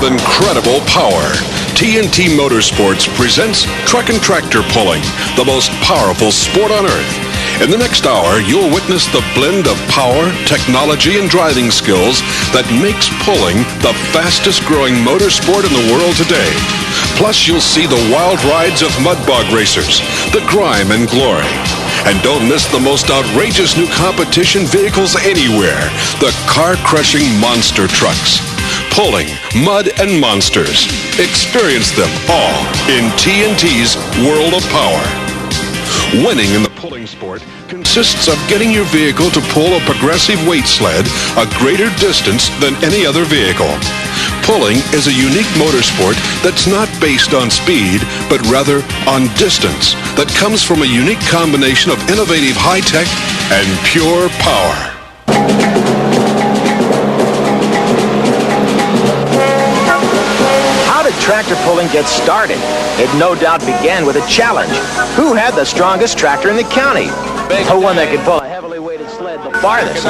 with incredible power. TNT Motorsports presents truck and tractor pulling, the most powerful sport on earth. In the next hour, you'll witness the blend of power, technology, and driving skills that makes pulling the fastest-growing motorsport in the world today. Plus, you'll see the wild rides of mud bog racers, the grime and glory. And don't miss the most outrageous new competition vehicles anywhere, the car-crushing monster trucks. Pulling, mud, and monsters. Experience them all in TNT's World of Power. Winning in the pulling sport consists of getting your vehicle to pull a progressive weight sled a greater distance than any other vehicle. Pulling is a unique motorsport that's not based on speed, but rather on distance, that comes from a unique combination of innovative high-tech and pure power. Tractor pulling gets started. It no doubt began with a challenge. Who had the strongest tractor in the county? Who one that could pull a heavily weighted sled the farthest?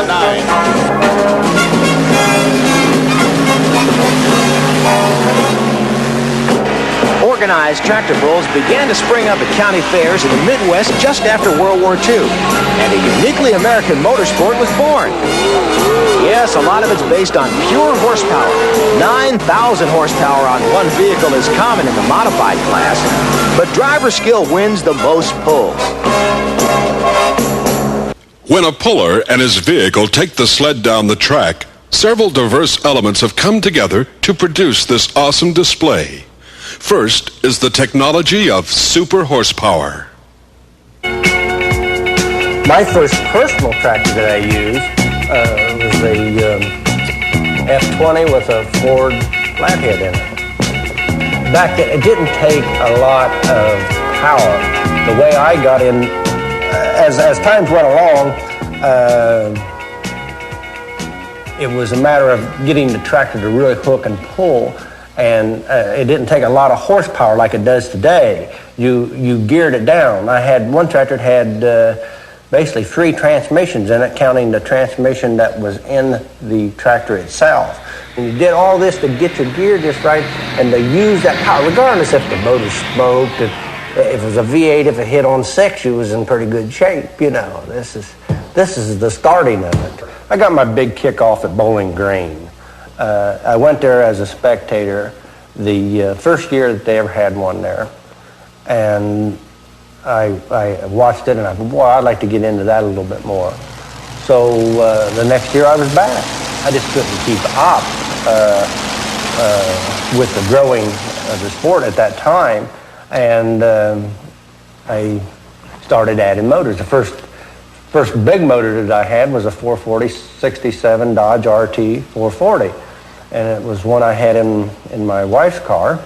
Organized tractor pulls began to spring up at county fairs in the Midwest just after World War II, and a uniquely American motorsport was born. Yes, a lot of it's based on pure horsepower. 9,000 horsepower on one vehicle is common in the modified class, but driver skill wins the most pulls. When a puller and his vehicle take the sled down the track, several diverse elements have come together to produce this awesome display. First is the technology of super horsepower. My first personal tractor that I used was a F20 with a Ford flathead in it. Back then, it didn't take a lot of power. The way I got in, as times went along, it was a matter of getting the tractor to really hook and pull. And it didn't take a lot of horsepower like it does today. You geared it down. I had one tractor that had basically 3 transmissions in it, counting the transmission that was in the tractor itself. And you did all this to get your gear just right and to use that power, regardless if the motor smoked, if it was a V8, if it hit on 6, you was in pretty good shape. You know, this is the starting of it. I got my big kickoff at Bowling Green. I went there as a spectator the first year that they ever had one there, and I watched it and I thought, boy, I'd like to get into that a little bit more. So the next year I was back. I just couldn't keep up with the growing of the sport at that time, and I started adding motors. The first big motor that I had was a 440-67 Dodge RT 440. And it was one I had in my wife's car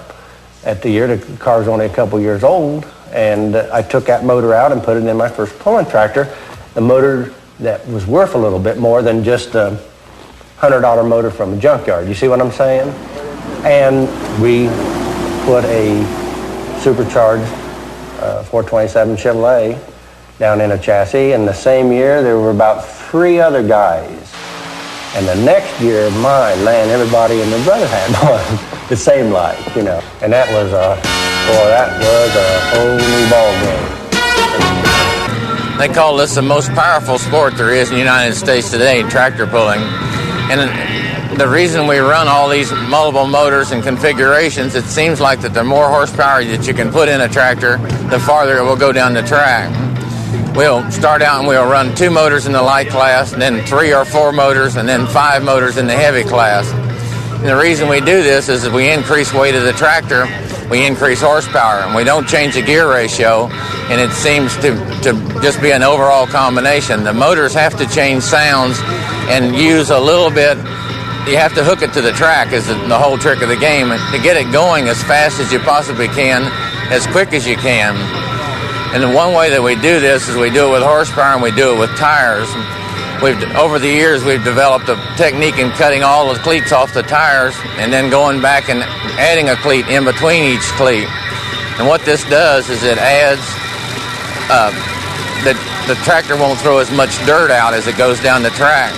at the year. The car was only a couple years old. And I took that motor out and put it in my first pulling tractor. The motor that was worth a little bit more than just a $100 motor from a junkyard. You see what I'm saying? And we put a supercharged 427 Chevrolet down in a chassis, and the same year there were about 3 other guys. And the next year, my land, everybody and their brother had one. The same like, you know. And that was a whole new ball game. They call this the most powerful sport there is in the United States today, tractor pulling. And the reason we run all these multiple motors and configurations, it seems like that the more horsepower that you can put in a tractor, the farther it will go down the track. We'll start out and we'll run 2 motors in the light class, and then 3 or 4 motors, and then 5 motors in the heavy class. And the reason we do this is that we increase weight of the tractor, we increase horsepower, and we don't change the gear ratio, and it seems to just be an overall combination. The motors have to change sounds and use a little bit. You have to hook it to the track is the whole trick of the game, and to get it going as fast as you possibly can, as quick as you can. And the one way that we do this is we do it with horsepower and we do it with tires. Over the years, we've developed a technique in cutting all the cleats off the tires and then going back and adding a cleat in between each cleat. And what this does is it adds, the tractor won't throw as much dirt out as it goes down the track.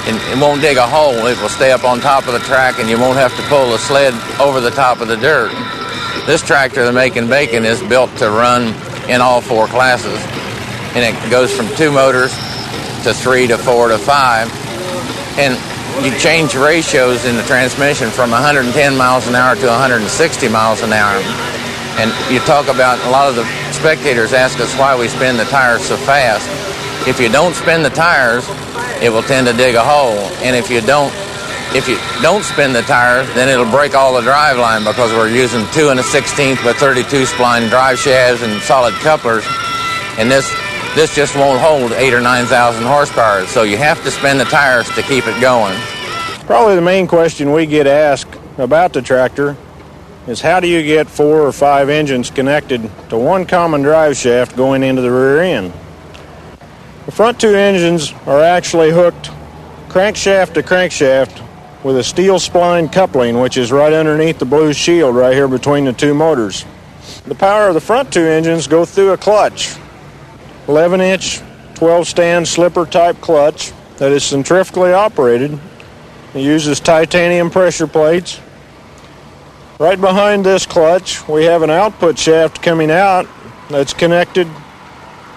and it won't dig a hole. It will stay up on top of the track, and you won't have to pull the sled over the top of the dirt. This tractor, the Making Bacon, is built to run in all 4 classes, and it goes from 2 motors to 3 to 4 to 5, and you change ratios in the transmission from 110 miles an hour to 160 miles an hour. And you talk about, a lot of the spectators ask us why we spin the tires so fast. If you don't spin the tires, it will tend to dig a hole. And if you don't spin the tires, then it'll break all the drive line, because we're using 2 1/16 by 32 spline drive shafts and solid couplers. And this just won't hold 8,000 or 9,000 horsepower. So you have to spin the tires to keep it going. Probably the main question we get asked about the tractor is, how do you get 4 or 5 engines connected to one common drive shaft going into the rear end? The front 2 engines are actually hooked crankshaft to crankshaft with a steel spline coupling, which is right underneath the blue shield right here between the 2 motors. The power of the front 2 engines go through a clutch, 11-inch, 12-stand slipper type clutch that is centrifugally operated. It uses titanium pressure plates. Right behind this clutch, we have an output shaft coming out that's connected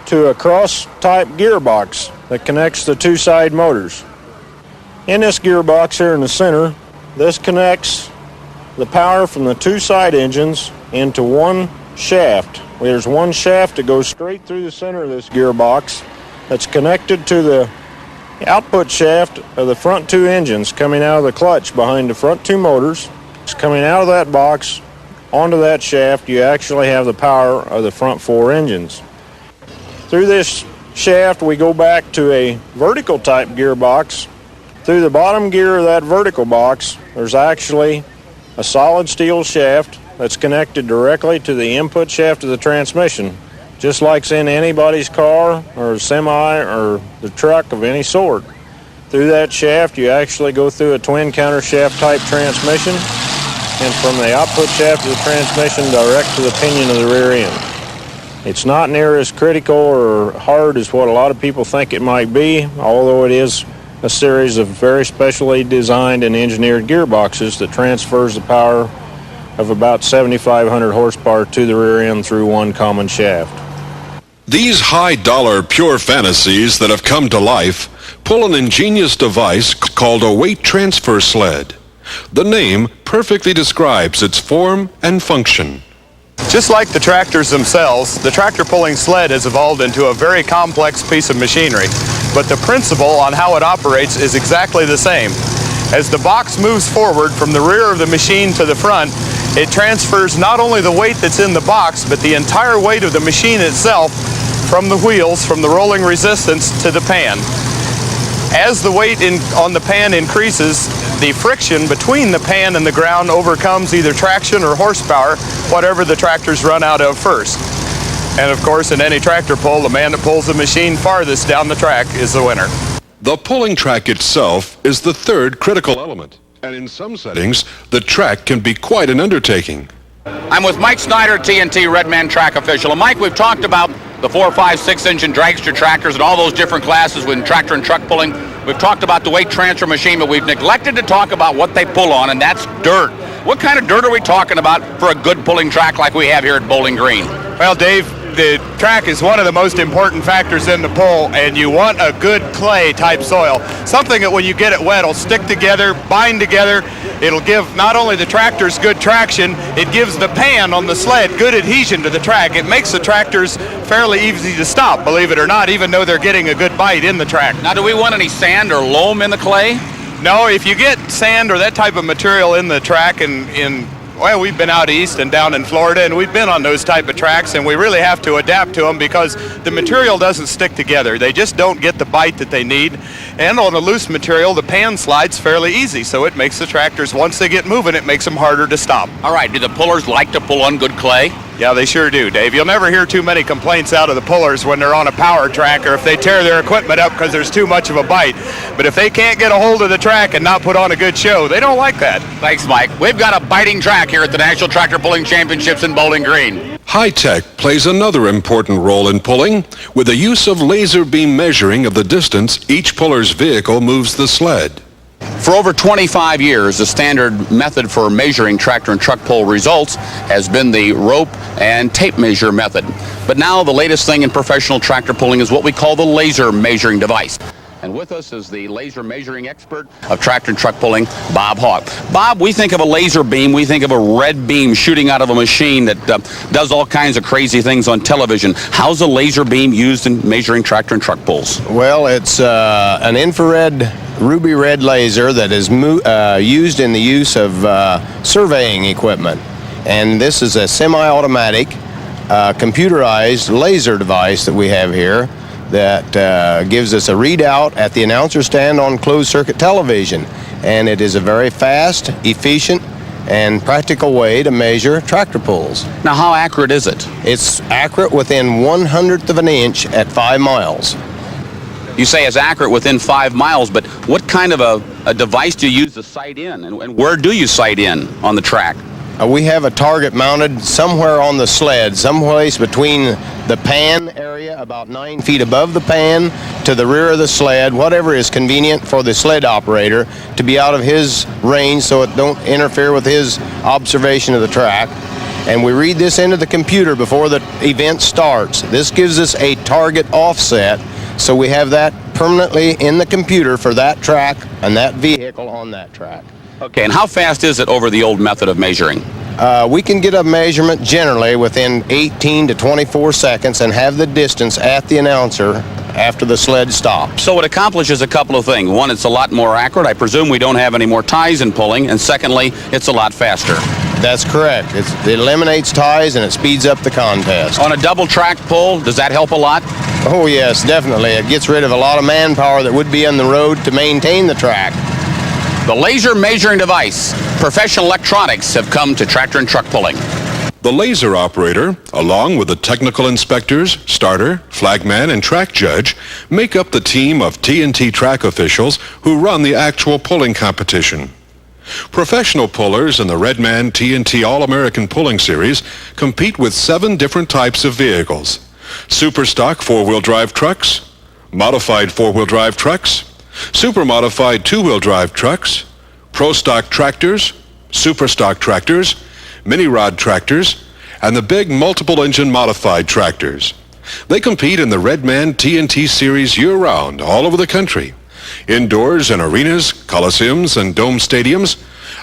to a cross-type gearbox that connects the 2 side motors. In this gearbox here in the center, this connects the power from the 2 side engines into one shaft. There's one shaft that goes straight through the center of this gearbox that's connected to the output shaft of the front 2 engines coming out of the clutch behind the front 2 motors. It's coming out of that box onto that shaft. You actually have the power of the front 4 engines. Through this shaft, we go back to a vertical type gearbox. Through the bottom gear of that vertical box, there's actually a solid steel shaft that's connected directly to the input shaft of the transmission, just like in anybody's car or a semi or the truck of any sort. Through that shaft, you actually go through a twin countershaft type transmission, and from the output shaft of the transmission direct to the pinion of the rear end. It's not near as critical or hard as what a lot of people think it might be, although it is a series of very specially designed and engineered gearboxes that transfers the power of about 7,500 horsepower to the rear end through one common shaft. These high-dollar pure fantasies that have come to life pull an ingenious device called a weight transfer sled. The name perfectly describes its form and function. Just like the tractors themselves, the tractor pulling sled has evolved into a very complex piece of machinery, but the principle on how it operates is exactly the same. As the box moves forward from the rear of the machine to the front, it transfers not only the weight that's in the box, but the entire weight of the machine itself from the wheels, from the rolling resistance to the pan. As the weight on the pan increases, the friction between the pan and the ground overcomes either traction or horsepower, whatever the tractors run out of first. And of course, in any tractor pull, the man that pulls the machine farthest down the track is the winner. The pulling track itself is the third critical element, and in some settings, the track can be quite an undertaking. I'm with Mike Snyder, TNT Redman track official. And Mike, we've talked about the 4, 5, 6-engine dragster tractors and all those different classes with tractor and truck pulling. We've talked about the weight transfer machine, but we've neglected to talk about what they pull on, and that's dirt. What kind of dirt are we talking about for a good pulling track like we have here at Bowling Green? Well, Dave, the track is one of the most important factors in the pull, and you want a good clay type soil. Something that when you get it wet will stick together, bind together. It'll give not only the tractors good traction, it gives the pan on the sled good adhesion to the track. It makes the tractors fairly easy to stop, believe it or not, even though they're getting a good bite in the track. Now, do we want any sand or loam in the clay? No, if you get sand or that type of material in the track, well, we've been out east and down in Florida, and we've been on those type of tracks, and we really have to adapt to them because the material doesn't stick together. They just don't get the bite that they need. And on the loose material, the pan slides fairly easy, so it makes the tractors, once they get moving, it makes them harder to stop. All right, do the pullers like to pull on good clay? Yeah, they sure do, Dave. You'll never hear too many complaints out of the pullers when they're on a power track or if they tear their equipment up because there's too much of a bite. But if they can't get a hold of the track and not put on a good show, they don't like that. Thanks, Mike. We've got a biting track here at the National Tractor Pulling Championships in Bowling Green. High-tech plays another important role in pulling with the use of laser beam measuring of the distance each puller's vehicle moves the sled. For over 25 years, the standard method for measuring tractor and truck pull results has been the rope and tape measure method. But now the latest thing in professional tractor pulling is what we call the laser measuring device. And with us is the laser measuring expert of tractor and truck pulling, Bob Hawk. Bob, we think of a laser beam, we think of a red beam shooting out of a machine that does all kinds of crazy things on television. How's a laser beam used in measuring tractor and truck pulls? Well, it's an infrared ruby red laser that is used in the use of surveying equipment. And this is a semi-automatic computerized laser device that we have here that gives us a readout at the announcer stand on closed circuit television. And it is a very fast, efficient, and practical way to measure tractor pulls. Now, how accurate is it? It's accurate within 1/100th of an inch at 5 miles. You say it's accurate within 5 miles, but what kind of a device do you use to sight in? And where do you sight in on the track? We have a target mounted somewhere on the sled, someplace between the pan area, about 9 feet above the pan, to the rear of the sled, whatever is convenient for the sled operator to be out of his range so it don't interfere with his observation of the track. And we read this into the computer before the event starts. This gives us a target offset, so we have that permanently in the computer for that track and that vehicle on that track. Okay, and how fast is it over the old method of measuring? We can get a measurement generally within 18 to 24 seconds and have the distance at the announcer after the sled stops. So it accomplishes a couple of things. One, it's a lot more accurate. I presume we don't have any more ties in pulling. And secondly, it's a lot faster. That's correct. It eliminates ties and it speeds up the contest. On a double track pull, does that help a lot? Oh yes, definitely. It gets rid of a lot of manpower that would be on the road to maintain the track. The laser measuring device. Professional electronics have come to tractor and truck pulling. The laser operator, along with the technical inspectors, starter, flagman, and track judge, make up the team of TNT track officials who run the actual pulling competition. Professional pullers in the Redman TNT All-American Pulling Series compete with 7 different types of vehicles: Superstock 4-wheel drive trucks, modified 4-wheel drive trucks, super modified 2-wheel drive trucks, pro stock tractors, super stock tractors, mini rod tractors, and the big multiple engine modified tractors. They compete in the Redman TNT Series year-round all over the country. Indoors in arenas, coliseums, and dome stadiums.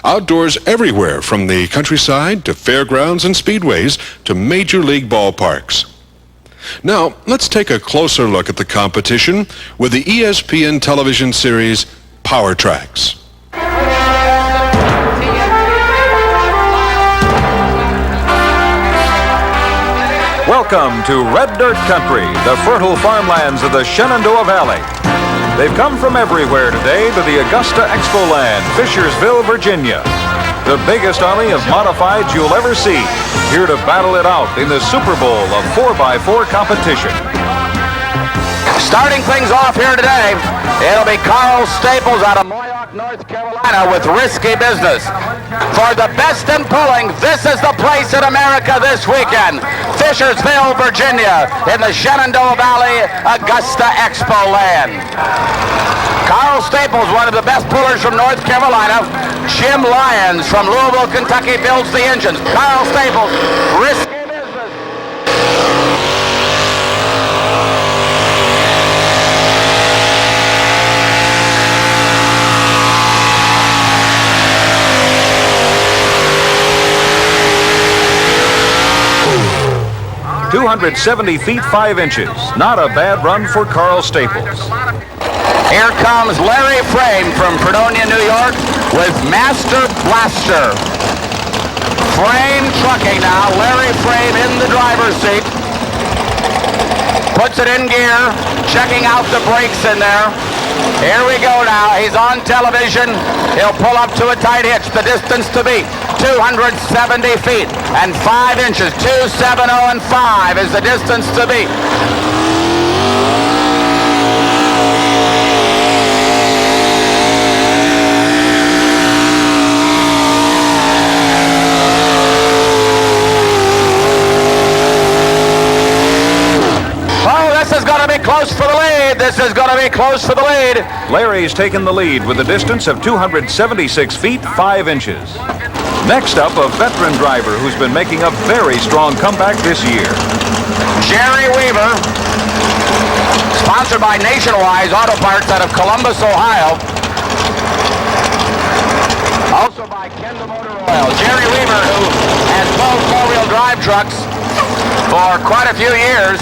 Outdoors everywhere from the countryside to fairgrounds and speedways to major league ballparks. Now, let's take a closer look at the competition with the ESPN television series Power Tracks. Welcome to Red Dirt Country, the fertile farmlands of the Shenandoah Valley. They've come from everywhere today to the Augusta Expo Land, Fishersville, Virginia. The biggest army of modifieds you'll ever see, here to battle it out in the Super Bowl of 4x4 competition. Starting things off here today, it'll be Carl Staples out of Moyock, North Carolina with Risky Business. For the best in pulling, this is the place in America this weekend. Fishersville, Virginia, in the Shenandoah Valley, Augusta Expo Land. Carl Staples, one of the best pullers from North Carolina. Jim Lyons from Louisville, Kentucky, builds the engines. Carl Staples, Risky Business. .270 feet 5 inches. Not a bad run for Carl Staples. Here comes Larry Frame from Fredonia, New York with Master Blaster. Frame trucking now. Larry Frame in the driver's seat. Puts it in gear, checking out the brakes in there. Here we go now. He's on television. He'll pull up to a tight hitch. The distance to beat. 270 feet and 5 inches. 270 and 5 is the distance to beat. This is going to be close for the lead. This is going to be close for the lead. Larry's taken the lead with a distance of 276 feet, 5 inches. Next up, a veteran driver who's been making a very strong comeback this year. Jerry Weaver, sponsored by Nationwide Auto Parts out of Columbus, Ohio. Also by Kendall Motor Oil. Jerry Weaver, who has pulled four-wheel drive trucks for quite a few years.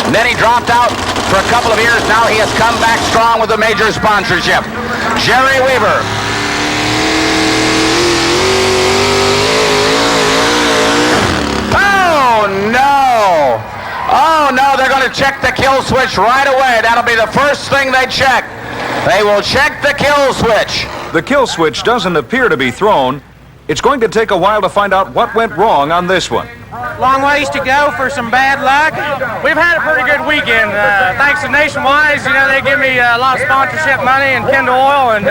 And then he dropped out for a couple of years. Now he has come back strong with a major sponsorship. Jerry Weaver. Oh, no. Oh, no, they're going to check the kill switch right away. That'll be the first thing they check. They will check the kill switch. The kill switch doesn't appear to be thrown. It's going to take a while to find out what went wrong on this one. Long ways to go for some bad luck. We've had a pretty good weekend. Thanks to Nationwide, they give me a lot of sponsorship money and Kendall Oil, and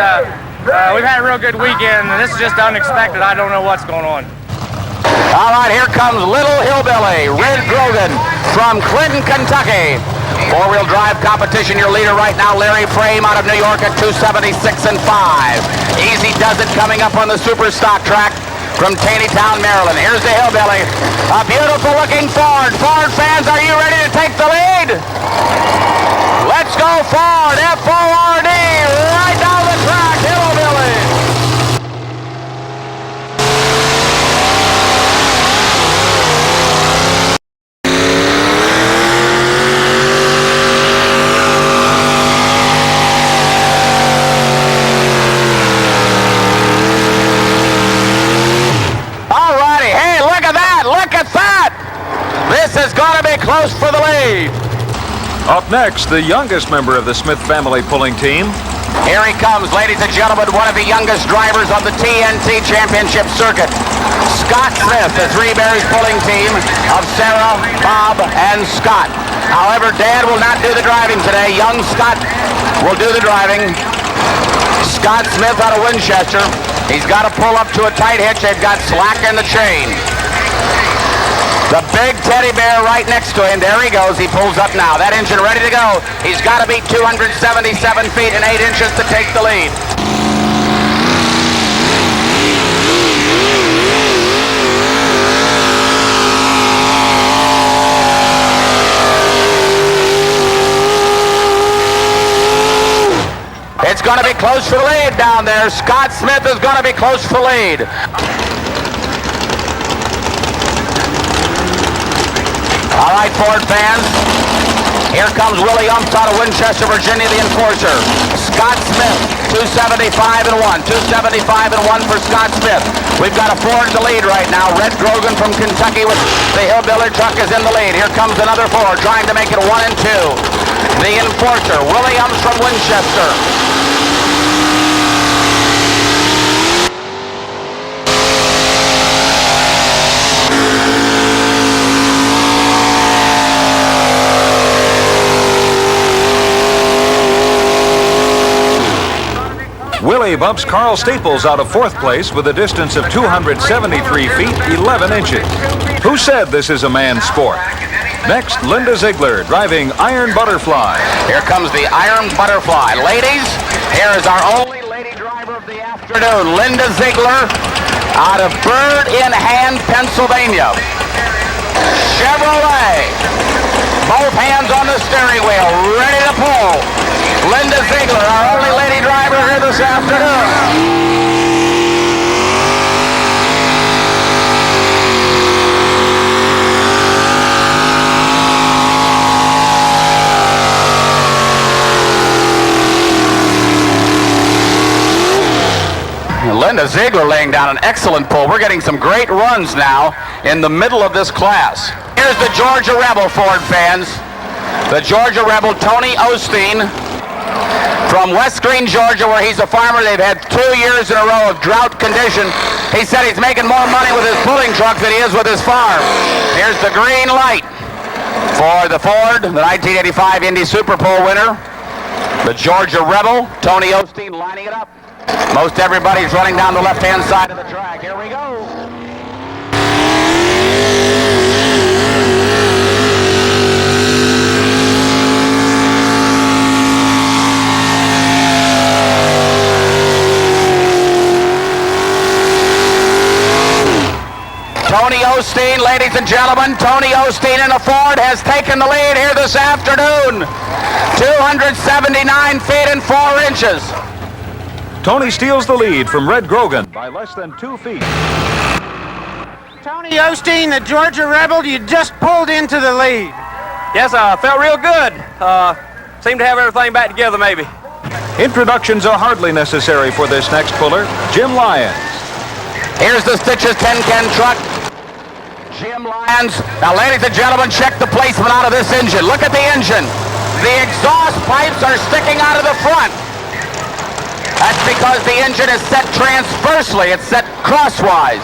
we've had a real good weekend. And this is just unexpected. I don't know what's going on. All right, here comes Little Hillbilly, Red Grogan from Clinton, Kentucky. Four-wheel drive competition, your leader right now, Larry Frame out of New York at 276 and 5. Easy does it coming up on the super stock track from Taneytown, Maryland. Here's the Hillbilly. A beautiful looking Ford. Ford fans, are you ready to take the lead? Let's go Ford, F-O-R-D, right down the track, Hillbilly. This is going to be close for the lead. Up next, the youngest member of the Smith family pulling team. Here he comes, ladies and gentlemen, one of the youngest drivers on the TNT Championship circuit. Scott Smith, the Three Bears pulling team of Sarah, Bob, and Scott. However, Dad will not do the driving today. Young Scott will do the driving. Scott Smith out of Winchester. He's got to pull up to a tight hitch. They've got slack in the chain. The big teddy bear right next to him. There he goes. He pulls up now. That engine ready to go. He's got to beat 277 feet and 8 inches to take the lead. It's going to be close for the lead down there. Scott Smith is going to be close for lead. All right, Ford fans, here comes Willie Umps out of Winchester, Virginia, the enforcer. Scott Smith, 275 and 1. 275 and 1 for Scott Smith. We've got a Ford in the lead right now. Red Grogan from Kentucky with the Hillbilly truck is in the lead. Here comes another Ford trying to make it 1 and 2. The enforcer, Willie Umps from Winchester. Willie bumps Carl Staples out of 4th place with a distance of 273 feet, 11 inches. Who said this is a man's sport? Next, Linda Ziegler driving Iron Butterfly. Here comes the Iron Butterfly. Ladies, here is our only lady driver of the afternoon, Linda Ziegler out of Bird in Hand, Pennsylvania. Chevrolet. Both hands on the steering wheel, ready to pull. Linda Ziegler, our only lady driver here this afternoon. Linda Ziegler laying down an excellent pull. We're getting some great runs now in the middle of this class. Here's the Georgia Rebel, Ford fans. The Georgia Rebel, Tony Osteen from West Green, Georgia, where he's a farmer. They've had 2 years in a row of drought condition. He said he's making more money with his pulling truck than he is with his farm. Here's the green light for the Ford, the 1985 Indy Super Bowl winner, the Georgia Rebel, Tony Osteen lining it up. Most everybody's running down the left-hand side of the track. Here we go. Tony Osteen, ladies and gentlemen, Tony Osteen in a Ford has taken the lead here this afternoon. 279 feet and 4 inches. Tony steals the lead from Red Grogan by less than 2 feet. Tony Osteen, the Georgia Rebel, you just pulled into the lead. Yes, I felt real good. Seemed to have everything back together, maybe. Introductions are hardly necessary for this next puller, Jim Lyons. Here's the Stitches 10-can truck. Jim Lyons. Now, ladies and gentlemen, check the placement out of this engine. Look at the engine. The exhaust pipes are sticking out of the front. That's because the engine is set transversely. It's set crosswise.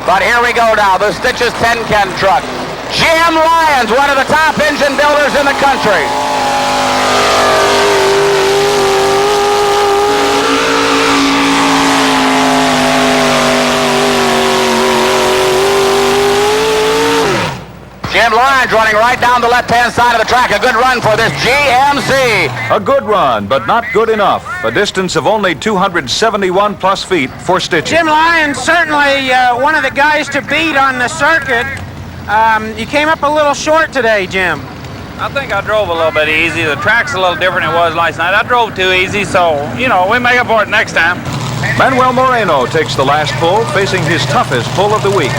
But here we go now, the Stitches 10-can truck. Jim Lyons, one of the top engine builders in the country. Jim Lyons running right down the left-hand side of the track. A good run for this GMC. A good run, but not good enough. A distance of only 271 plus feet for Stitches. Jim Lyons, certainly one of the guys to beat on the circuit. You came up a little short today, Jim. I think I drove a little bit easy. The track's a little different than it was last night. I drove too easy, so, we make up for it next time. Manuel Moreno takes the last pull, facing his toughest pull of the week.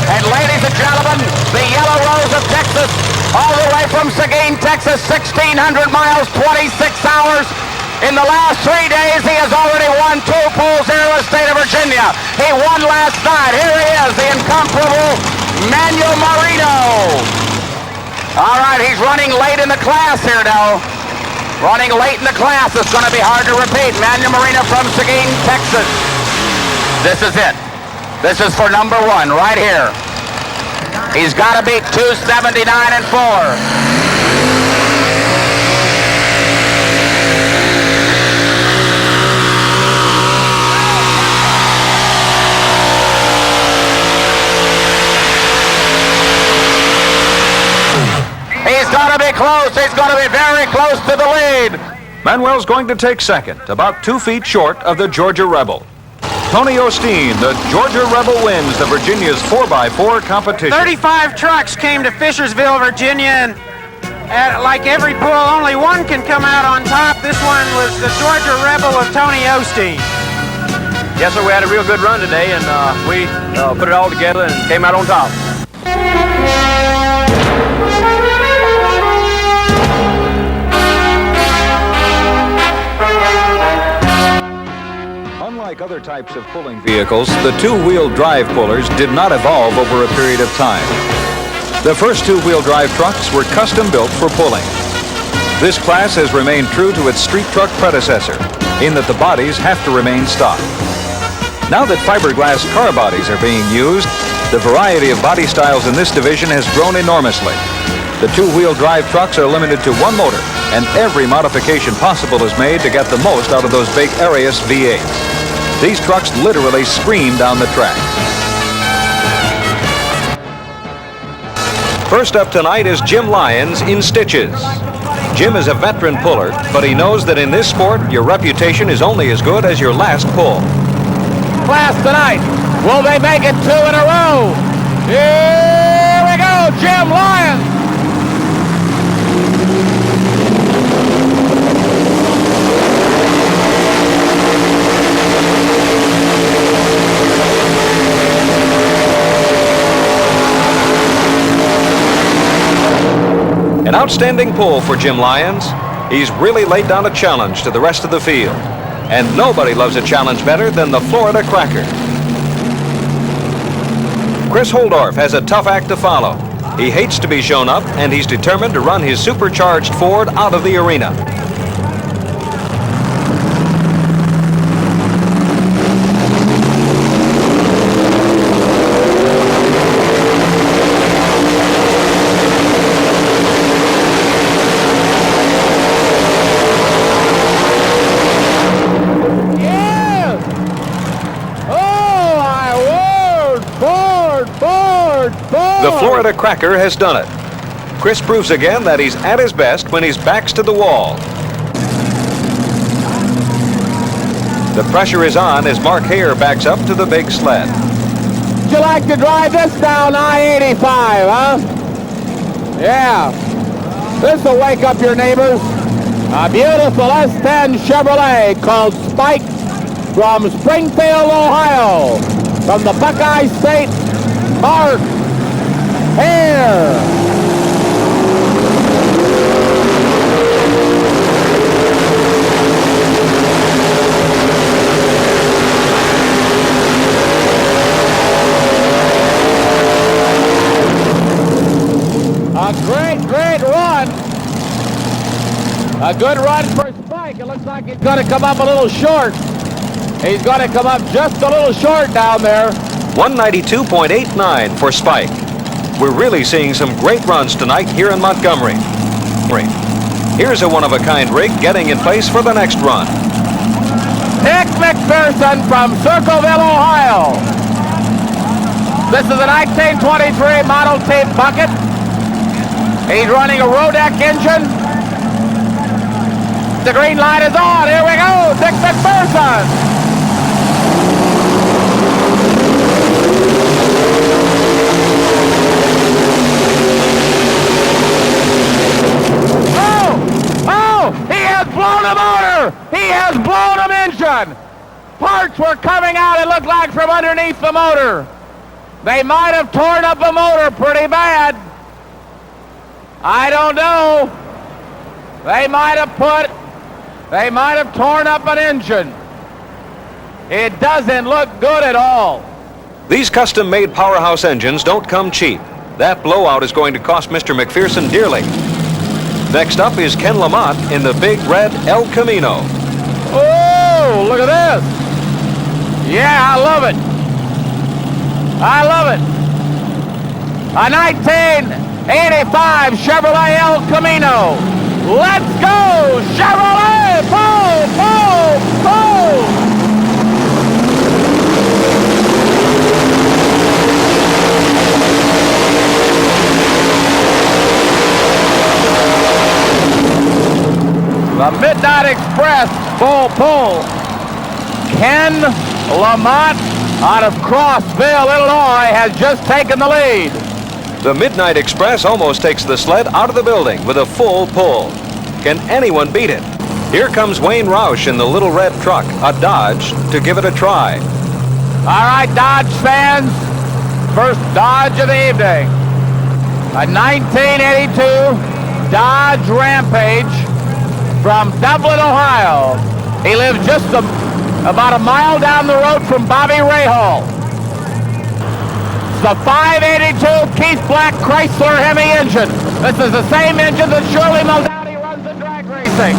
And ladies and gentlemen, the Yellow Rose of Texas, all the way from Seguin, Texas, 1,600 miles, 26 hours. In the last 3 days, he has already won 2 pulls here in the state of Virginia. He won last night. Here he is, the incomparable Manuel Moreno. All right, he's running late in the class here now. Running late in the class. It's going to be hard to repeat. Manuel Moreno from Seguin, Texas. This is it. This is for number 1 right here. He's got to beat 279 and 4. He's going to be close. He's going to be very close to the lead. Manuel's going to take second, about 2 feet short of the Georgia Rebel. Tony Osteen, the Georgia Rebel, wins the Virginia's 4x4 competition. 35 trucks came to Fishersville, Virginia, and like every pull, only one can come out on top. This one was the Georgia Rebel of Tony Osteen. Yes, sir, we had a real good run today, and we put it all together and came out on top. Unlike other types of pulling vehicles, the two-wheel drive pullers did not evolve over a period of time. The first two-wheel drive trucks were custom built for pulling. This class has remained true to its street truck predecessor, in that the bodies have to remain stock. Now that fiberglass car bodies are being used, the variety of body styles in this division has grown enormously. The two-wheel drive trucks are limited to one motor, and every modification possible is made to get the most out of those big Arias V8s. These trucks literally scream down the track. First up tonight is Jim Lyons in Stitches. Jim is a veteran puller, but he knows that in this sport, your reputation is only as good as your last pull. Class tonight, will they make it 2 in a row? Here we go, Jim Lyons. An outstanding pull for Jim Lyons. He's really laid down a challenge to the rest of the field. And nobody loves a challenge better than the Florida Cracker. Chris Holdorf has a tough act to follow. He hates to be shown up, and he's determined to run his supercharged Ford out of the arena. The Florida Cracker has done it. Chris proves again that he's at his best when his back's to the wall. The pressure is on as Mark Hare backs up to the big sled. Would you like to drive this down I-85, huh? Yeah. This will wake up your neighbors. A beautiful S10 Chevrolet called Spike from Springfield, Ohio. From the Buckeye State, Mark Hare. A great run. A good run for Spike. It looks like he's going to come up a little short. He's going to come up just a little short down there. 192.89 for Spike. We're really seeing some great runs tonight here in Montgomery. Here's a one-of-a-kind rig getting in place for the next run. Dick McPherson from Circleville, Ohio. This is a 1923 Model T bucket. He's running a Rodeck engine. The green light is on. Here we go. Dick McPherson. Oh, he has blown a motor. He has blown an engine. Parts were coming out, it looked like, from underneath the motor. They might have torn up the motor pretty bad. I don't know. They might have torn up an engine. It doesn't look good at all. These custom-made powerhouse engines don't come cheap. That blowout is going to cost Mr. McPherson dearly. Next up is Ken Lamont in the big red El Camino. Oh, look at this. Yeah, I love it. I love it. A 1985 Chevrolet El Camino. Let's go, Chevrolet! Boom, boom, boom! The Midnight Express, pull. Ken Lamont out of Crossville, Illinois, has just taken the lead. The Midnight Express almost takes the sled out of the building with a full pull. Can anyone beat it? Here comes Wayne Roush in the little red truck, a Dodge, to give it a try. All right, Dodge fans, first Dodge of the evening. A 1982 Dodge Rampage from Dublin, Ohio. He lives just about a mile down the road from Bobby Rahal. The 582 Keith Black Chrysler Hemi engine. This is the same engine that Shirley Muldowney runs in drag racing.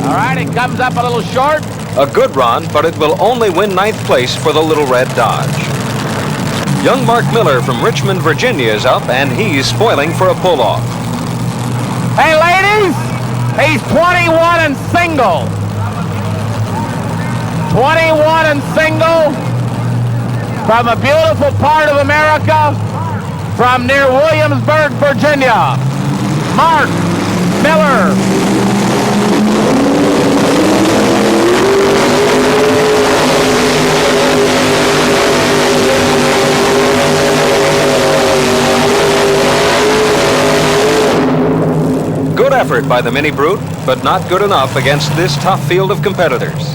All right, it comes up a little short. A good run, but it will only win 9th place for the little red Dodge. Young Mark Miller from Richmond, Virginia is up, and he's spoiling for a pull-off. Hey, ladies, he's 21 and single. 21 and single from a beautiful part of America, from near Williamsburg, Virginia. Mark Miller. Good effort by the Mini Brute, but not good enough against this tough field of competitors.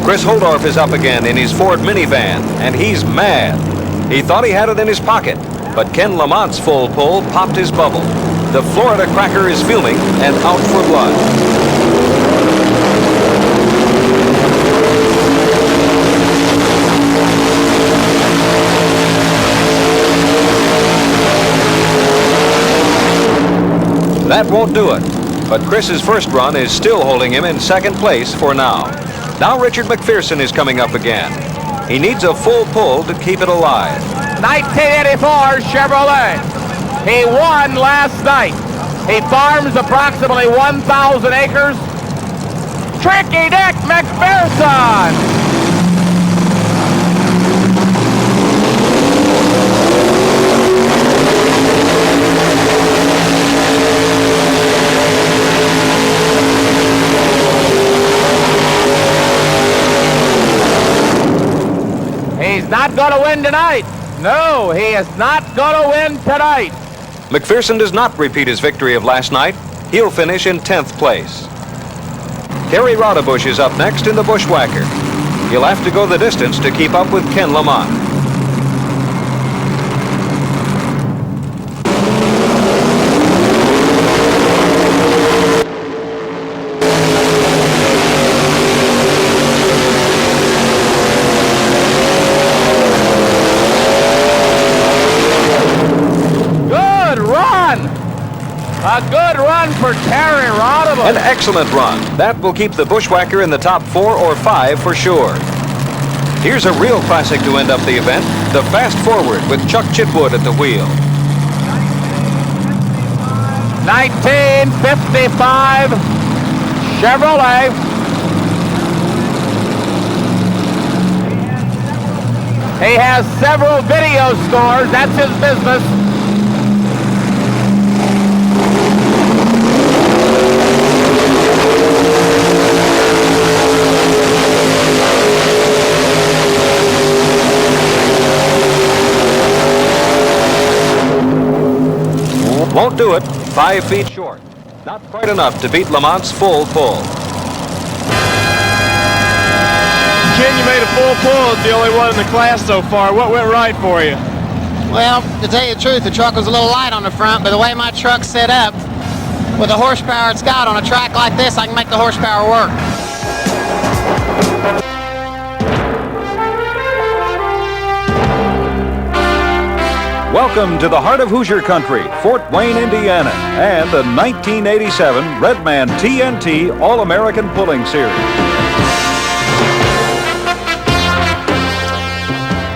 Chris Holdorf is up again in his Ford minivan, and he's mad. He thought he had it in his pocket, but Ken Lamont's full pull popped his bubble. The Florida Cracker is fuming and out for blood. That won't do it, but Chris's first run is still holding him in second place for now. Now Richard McPherson is coming up again. He needs a full pull to keep it alive. 1984 Chevrolet. He won last night. He farms approximately 1,000 acres. Tricky Dick McPherson. He's not going to win tonight. No, he is not going to win tonight. McPherson does not repeat his victory of last night. He'll finish in 10th place. Kerry Rodebush is up next in the Bushwhacker. He'll have to go the distance to keep up with Ken Lamont. A good run for Terry Rodebush. An excellent run. That will keep the Bushwhacker in the top 4 or 5 for sure. Here's a real classic to end up the event, the Fast Forward with Chuck Chitwood at the wheel. 1955 Chevrolet. He has several video scores. That's his business. Won't do it. 5 feet short. Not quite enough to beat Lamont's full pull. Ken, you made a full pull. It's the only one in the class so far. What went right for you? Well, to tell you the truth, the truck was a little light on the front, but the way my truck's set up, with the horsepower it's got on a track like this, I can make the horsepower work. Welcome to the heart of Hoosier Country, Fort Wayne, Indiana, and the 1987 Redman TNT All-American Pulling Series.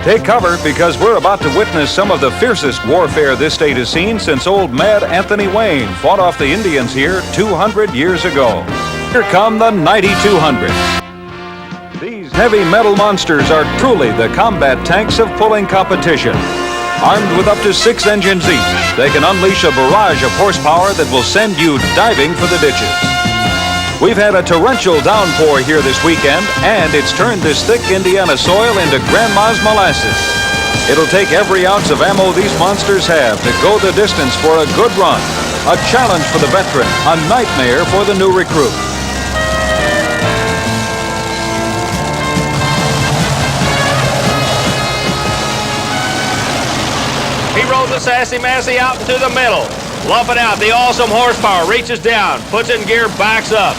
Take cover because we're about to witness some of the fiercest warfare this state has seen since old Mad Anthony Wayne fought off the Indians here 200 years ago. Here come the 9200s. These heavy metal monsters are truly the combat tanks of pulling competition. Armed with up to 6 engines each, they can unleash a barrage of horsepower that will send you diving for the ditches. We've had a torrential downpour here this weekend, and it's turned this thick Indiana soil into Grandma's molasses. It'll take every ounce of ammo these monsters have to go the distance for a good run. A challenge for the veteran, a nightmare for the new recruit. He rolls the Sassy Massey out into the middle. Lumping out, the awesome horsepower reaches down, puts it in gear, backs up.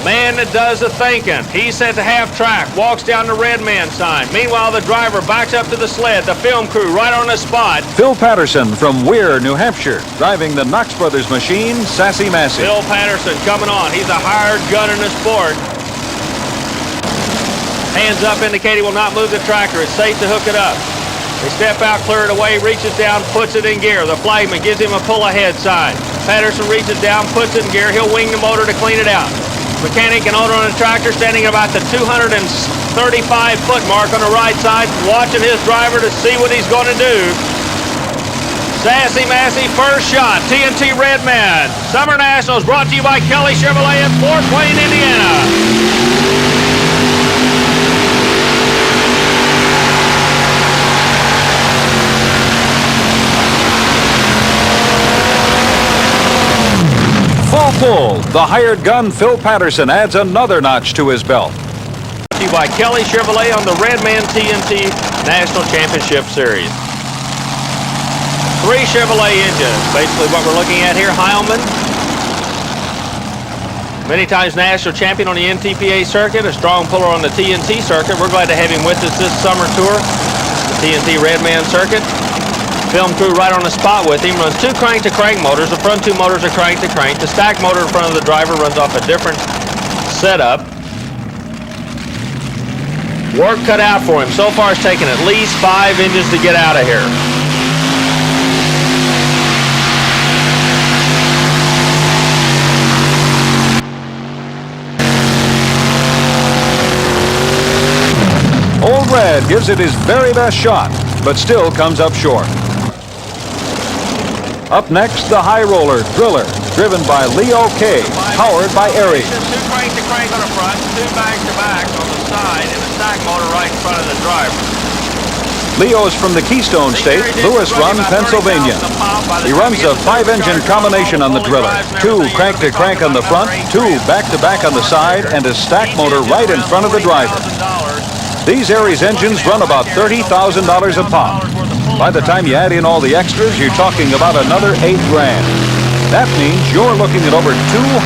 Man that does the thinking. He's set to half track, walks down the red man sign. Meanwhile, the driver backs up to the sled, the film crew right on the spot. Phil Patterson from Weir, New Hampshire, driving the Knox Brothers machine, Sassy Massey. Phil Patterson coming on. He's a hired gun in the sport. Hands up indicate he will not move the tractor. It's safe to hook it up. They step out, clear it away, reaches down, puts it in gear. The flagman gives him a pull ahead sign. Patterson reaches down, puts it in gear. He'll wing the motor to clean it out. Mechanic and owner on the tractor standing about the 235-foot mark on the right side, watching his driver to see what he's going to do. Sassy Massey, first shot, TNT Redman. Summer Nationals brought to you by Kelly Chevrolet in Fort Wayne, Indiana. Full pull. The hired gun, Phil Patterson, adds another notch to his belt. Brought to you by Kelly Chevrolet on the Redman TNT National Championship Series. 3 Chevrolet engines, basically what we're looking at here. Heilman, many times national champion on the NTPA circuit, a strong puller on the TNT circuit. We're glad to have him with us this summer tour, the TNT Redman circuit. Film crew right on the spot with him. Runs 2 crank-to-crank motors. The front 2 motors are crank-to-crank. The stack motor in front of the driver runs off a different setup. Work cut out for him. So far, it's taken at least 5 engines to get out of here. Old Red gives it his very best shot, but still comes up short. Up next, the high roller Driller, driven by Leo K, powered by Aries. 2 crank-to-crank on the front, 2 back-to-back on the side, and a stack motor right in front of the driver. Leo's from the Keystone State, Lewis Run, Pennsylvania. He runs a 5-engine combination on the Driller, 2 crank-to-crank on the front, 2 back-to-back on the side, and a stack motor right in front of the driver. These Aries engines run about $30,000 a pop. By the time you add in all the extras, you're talking about another $8 grand. That means you're looking at over $200,000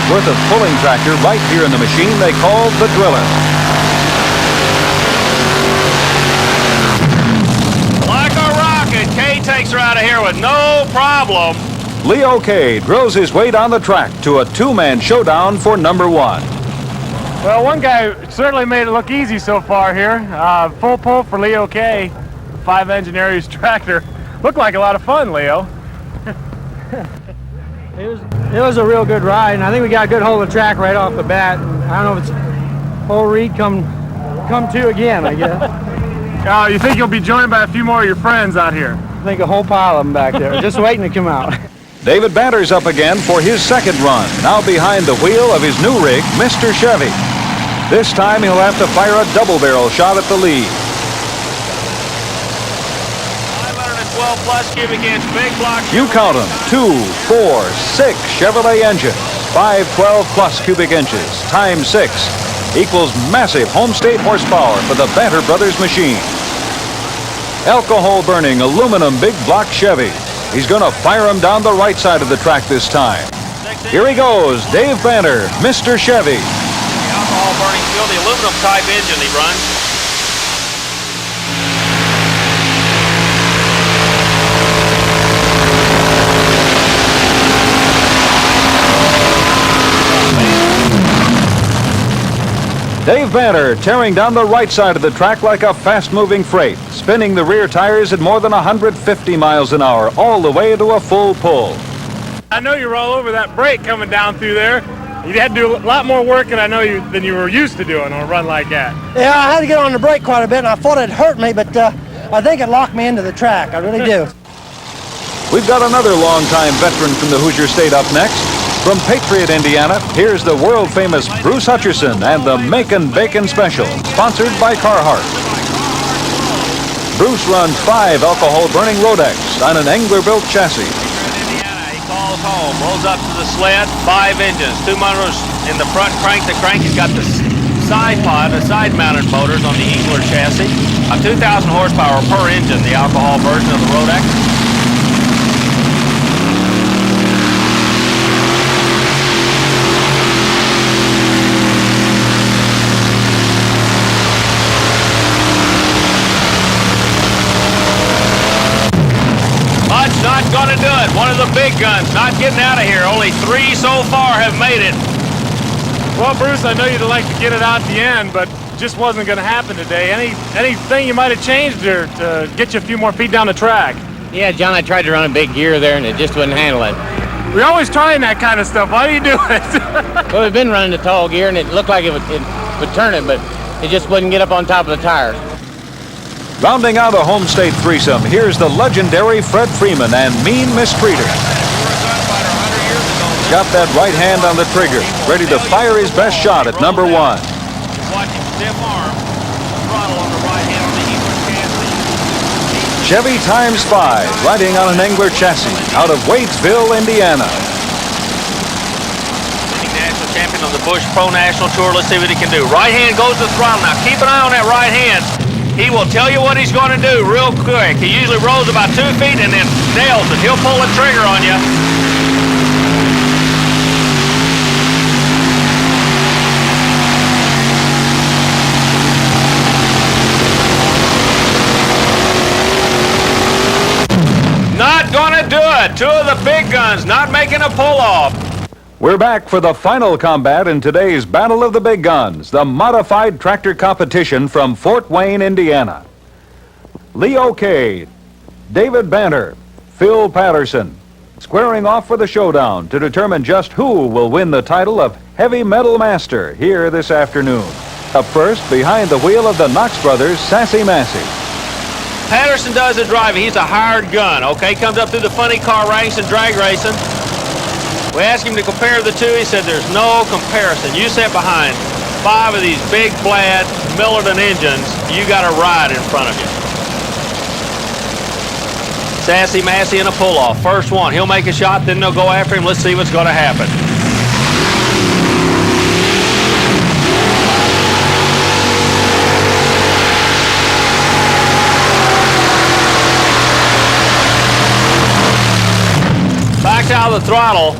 worth of pulling tractor right here in the machine they call the Driller. Like a rocket, K takes her out of here with no problem. Leo K drills his way down the track to a 2-man showdown for number 1. Well, one guy certainly made it look easy so far here. Full pull for Leo K. 5-engine Aries tractor. Looked like a lot of fun, Leo. It was a real good ride, and I think we got a good hold of the track right off the bat. I don't know if it's whole read come to again, I guess. You think you'll be joined by a few more of your friends out here? I think a whole pile of them back there, just waiting to come out. David Banter's up again for his second run, now behind the wheel of his new rig, Mr. Chevy. This time he'll have to fire a double-barrel shot at the lead. 512 plus cubic inch big block. You count them, 2, 4, 6 Chevrolet engines, 512 plus cubic inches, times 6, equals massive home state horsepower for the Banter Brothers machine. Alcohol-burning aluminum big block Chevy. He's going to fire him down the right side of the track this time. Here he goes, Dave Banter, Mr. Chevy. The alcohol-burning fuel, the aluminum type engine he runs. Dave Banter tearing down the right side of the track like a fast-moving freight, spinning the rear tires at more than 150 miles an hour, all the way to a full pull. I know you were all over that brake coming down through there. You had to do a lot more work than than you were used to doing on a run like that. Yeah, I had to get on the brake quite a bit, and I thought it hurt me, but I think it locked me into the track. I really do. We've got another longtime veteran from the Hoosier State up next. From Patriot, Indiana, here's the world-famous Bruce Hutcherson and the Macon Bacon Special, sponsored by Carhartt. Bruce runs 5 alcohol-burning Rodex on an Engler-built chassis. He calls home, rolls up to the sled, 5 engines, 2 motors in the front crank. He's got the side pod, the side-mounted motors on the Engler chassis. 2,000 horsepower per engine, the alcohol version of the Rodex. Not gonna do it. One of the big guns not getting out of here. Only 3 so far have made it. Well, Bruce, I know you'd like to get it out at the end, but just wasn't going to happen today. Anything you might have changed there to get you a few more feet down the track? Yeah, John, I tried to run a big gear there, and it just wouldn't handle it. We're always trying that kind of stuff. Why do you do it? Well, we've been running the tall gear, and it looked like it would turn it, but it just wouldn't get up on top of the tire. Rounding out a home state threesome, here's the legendary Fred Freeman and Mean Mistreater. He's got that right hand on the trigger, ready to fire his best shot at number 1. Watching stiff arm, throttle on the right hand on the Engler chassis. Chevy times 5, riding on an Engler chassis out of Wadesville, Indiana. National champion on the Busch Pro National Tour. Let's see what he can do. Right hand goes to the throttle. Now keep an eye on that right hand. He will tell you what he's going to do real quick. He usually rolls about 2 feet and then nails it. He'll pull the trigger on you. Not going to do it. 2 of the big guns not making a pull-off. We're back for the final combat in today's Battle of the Big Guns, the modified tractor competition from Fort Wayne, Indiana. Leo Cade, David Banner, Phil Patterson, squaring off for the showdown to determine just who will win the title of Heavy Metal Master here this afternoon. Up first, behind the wheel of the Knox brothers, Sassy Massey. Patterson does the driving. He's a hired gun, okay? Comes up through the funny car ranks and drag racing. We asked him to compare the two. He said there's no comparison. You sit behind 5 of these big, flat Millerton engines. You got a ride in front of you. Sassy Massey in a pull-off. First one. He'll make a shot, then they'll go after him. Let's see what's going to happen. Back out of the throttle,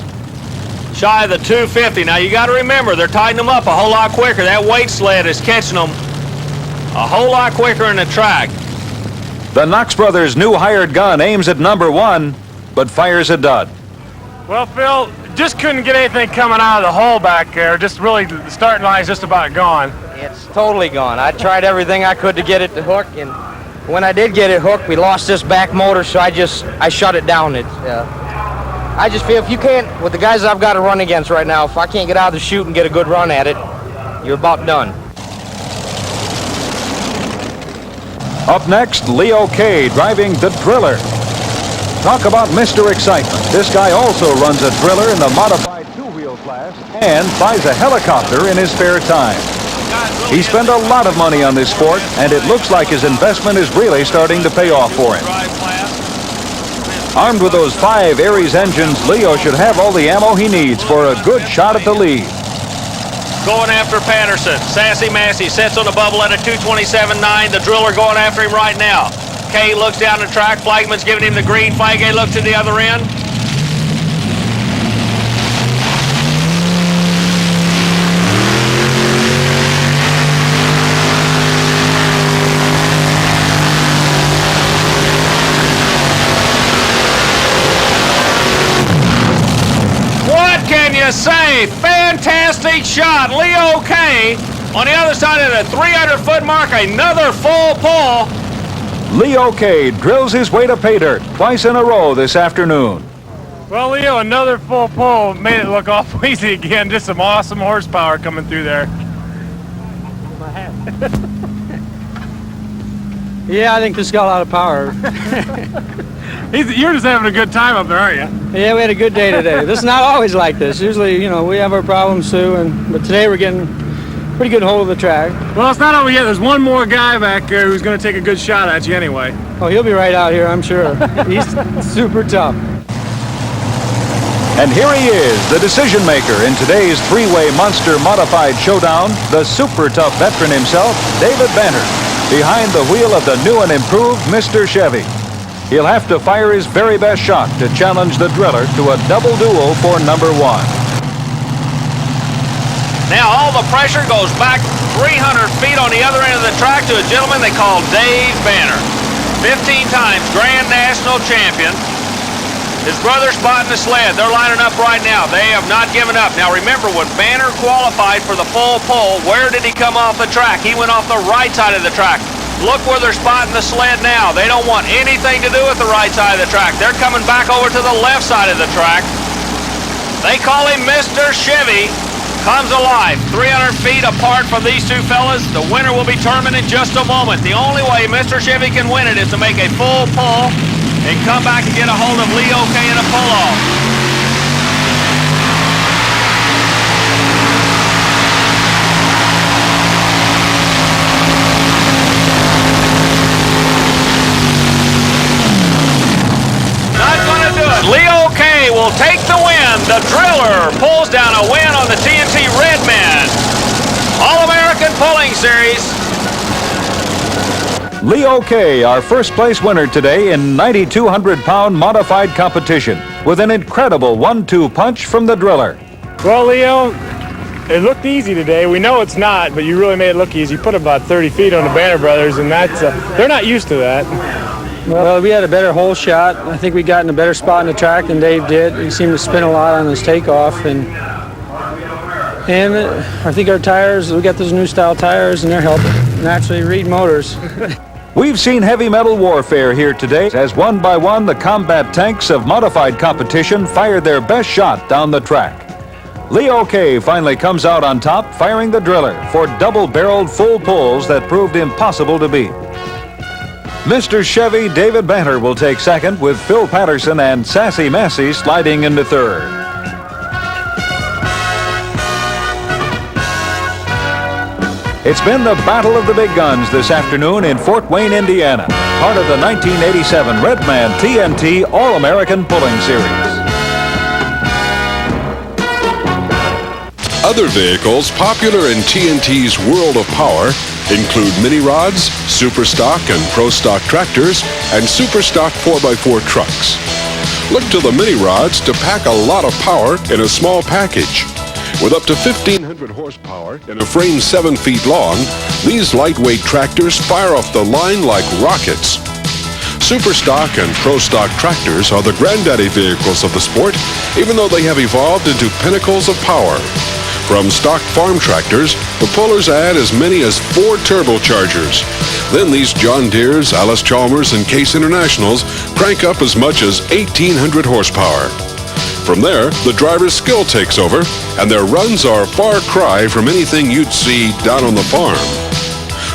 shy of the 250. Now you got to remember, they're tightening them up a whole lot quicker. That weight sled is catching them a whole lot quicker in the track. The Knox brothers' new hired gun aims at number 1, but fires a dud. Well, Phil, just couldn't get anything coming out of the hole back there. Just really, the starting line's just about gone. It's totally gone. I tried everything I could to get it to hook, and when I did get it hooked, we lost this back motor, so I shut it down. I just feel if you can't, with the guys I've got to run against right now, if I can't get out of the chute and get a good run at it, you're about done. Up next, Leo Cade driving the Driller. Talk about Mr. Excitement. This guy also runs a Driller in the modified 2-wheel class and flies a helicopter in his spare time. He spent a lot of money on this sport, and it looks like his investment is really starting to pay off for him. Armed with those 5 Aries engines, Leo should have all the ammo he needs for a good shot at the lead. Going after Patterson. Sassy Massey sets on the bubble at a 227.9. The Driller going after him right now. Kay looks down the track. Flagman's giving him the green flag. Kay looks to the other end. What can you say? Fantastic shot. Leo Kay on the other side of the 300-foot mark. Another full pull. Leo Cade drills his way to pay dirt twice in a row this afternoon. Well, Leo, another full pull made it look awful easy again. Just some awesome horsepower coming through there. Yeah, I think this got a lot of power. You're just having a good time up there, aren't you? Yeah, we had a good day today. This is not always like this. Usually, we have our problems too, but today we're getting pretty good hold of the track. Well, it's not over yet. There's one more guy back there who's going to take a good shot at you anyway. Oh, he'll be right out here, I'm sure. He's super tough. And here he is, the decision maker in today's 3-way Monster Modified Showdown, the super tough veteran himself, David Banner, behind the wheel of the new and improved Mr. Chevy. He'll have to fire his very best shot to challenge the Driller to a double duel for number 1. Now all the pressure goes back 300 feet on the other end of the track to a gentleman they call Dave Banner. 15 times Grand National Champion. His brother's spotting the sled. They're lining up right now. They have not given up. Now remember, when Banner qualified for the full pull, where did he come off the track? He went off the right side of the track. Look where they're spotting the sled now. They don't want anything to do with the right side of the track. They're coming back over to the left side of the track. They call him Mr. Chevy. Comes alive. 300 feet apart from these two fellas. The winner will be determined in just a moment. The only way Mr. Chevy can win it is to make a full pull and come back and get a hold of Leo Kay in a pull-off. Leo Kay will take the win. The Driller pulls down a win on the TNT Redman All-American Pulling Series. Leo Kay, our first place winner today in 9,200-pound modified competition with an incredible 1-2 punch from the Driller. Well, Leo, it looked easy today. We know it's not, but you really made it look easy. You put about 30 feet on the Banner brothers, and that's they're not used to that. Well, we had a better hole shot. I think we got in a better spot in the track than Dave did. He seemed to spin a lot on his takeoff, and I think our tires, we got those new style tires, and they're helping. Naturally, Reed Motors. We've seen heavy metal warfare here today as one by one the combat tanks of modified competition fired their best shot down the track. Leo K finally comes out on top, firing the driller for double-barreled full pulls that proved impossible to beat. Mr. Chevy David Banter will take second, with Phil Patterson and Sassy Massey sliding into third. It's been the battle of the big guns this afternoon in Fort Wayne, Indiana, part of the 1987 Redman TNT All-American Pulling Series. Other vehicles popular in TNT's world of power include mini rods, super stock and pro stock tractors, and super stock 4x4 trucks. Look to the mini rods to pack a lot of power in a small package. With up to 1,500 horsepower and a frame 7 feet long, these lightweight tractors fire off the line like rockets. Super stock and pro stock tractors are the granddaddy vehicles of the sport, even though they have evolved into pinnacles of power. From stock farm tractors, the pullers add as many as 4 turbochargers. Then these John Deere's, Alice Chalmers, and Case Internationals crank up as much as 1,800 horsepower. From there, the driver's skill takes over, and their runs are a far cry from anything you'd see down on the farm.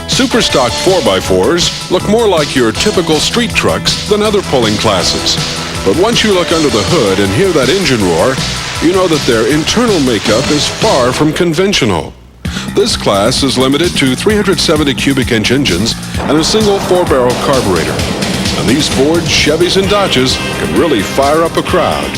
Super stock 4x4s look more like your typical street trucks than other pulling classes. But once you look under the hood and hear that engine roar, you know that their internal makeup is far from conventional. This class is limited to 370 cubic inch engines and a single 4-barrel carburetor. And these Fords, Chevys, and Dodges can really fire up a crowd.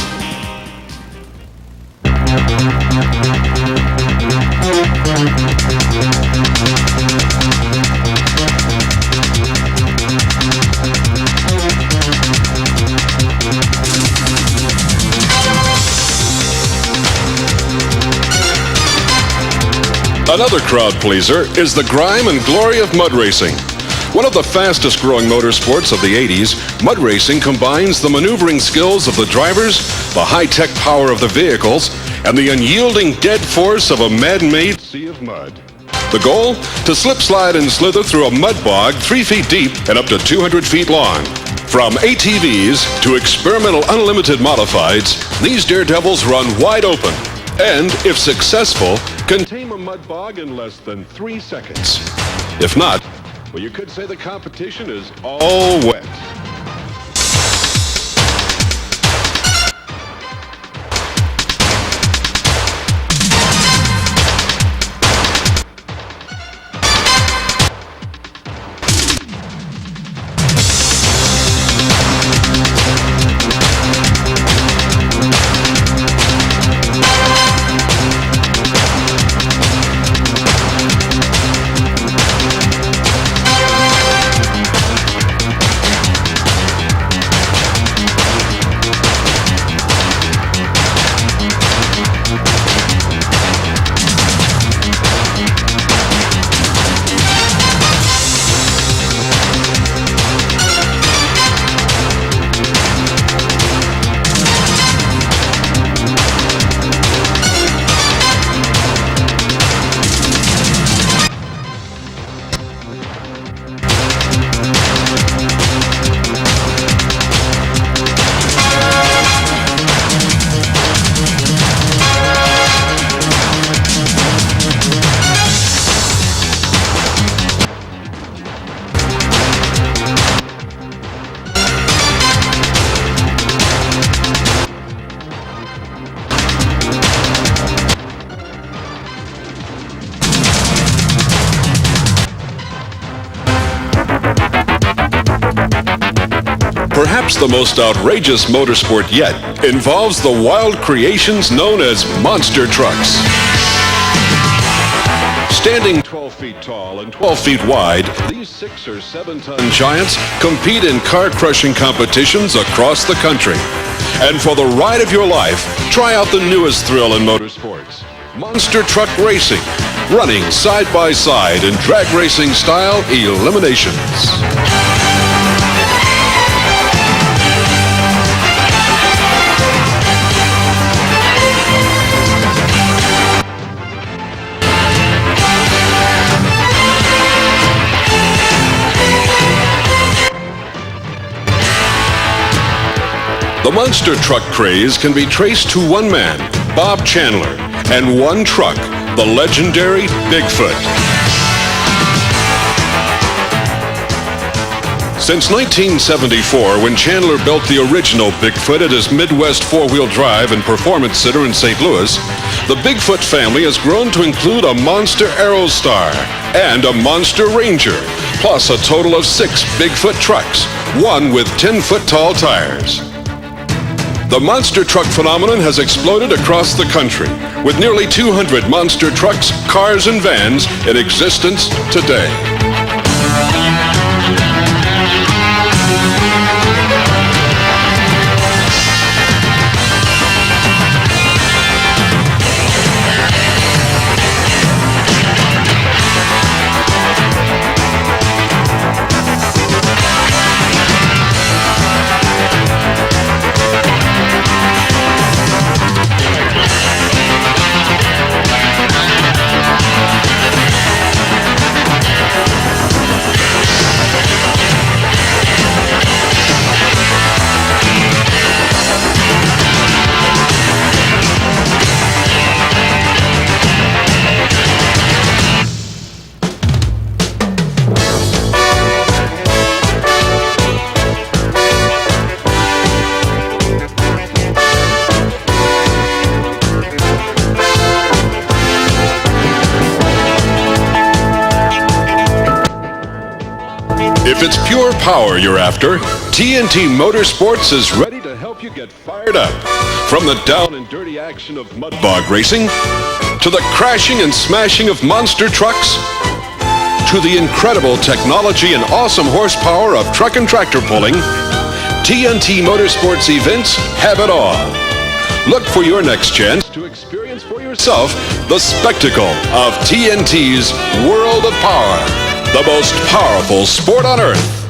Another crowd pleaser is the grime and glory of mud racing. One of the fastest growing motorsports of the 80s, mud racing combines the maneuvering skills of the drivers, the high-tech power of the vehicles, and the unyielding dead force of a man-made sea of mud. The goal? To slip, slide, and slither through a mud bog 3 feet deep and up to 200 feet long. From ATVs to experimental unlimited modifieds, these daredevils run wide open and, if successful, can tame a mud bog in less than 3 seconds. If not, well, you could say the competition is all wet. Perhaps the most outrageous motorsport yet involves the wild creations known as monster trucks. Standing 12 feet tall and 12 feet wide, these 6 or 7 ton giants compete in car-crushing competitions across the country. And for the ride of your life, try out the newest thrill in motorsports: monster truck racing, running side by side in drag racing style eliminations. The monster truck craze can be traced to one man, Bob Chandler, and one truck, the legendary Bigfoot. Since 1974, when Chandler built the original Bigfoot at his Midwest four-wheel drive and performance center in St. Louis, the Bigfoot family has grown to include a Monster Aerostar and a Monster Ranger, plus a total of 6 Bigfoot trucks, one with 10-foot-tall tires. The monster truck phenomenon has exploded across the country, with nearly 200 monster trucks, cars, and vans in existence today. If it's pure power you're after, TNT Motorsports is ready to help you get fired up. From the down and dirty action of mud bog racing, to the crashing and smashing of monster trucks, to the incredible technology and awesome horsepower of truck and tractor pulling, TNT Motorsports events have it all. Look for your next chance to experience for yourself the spectacle of TNT's World of Power, the most powerful sport on earth.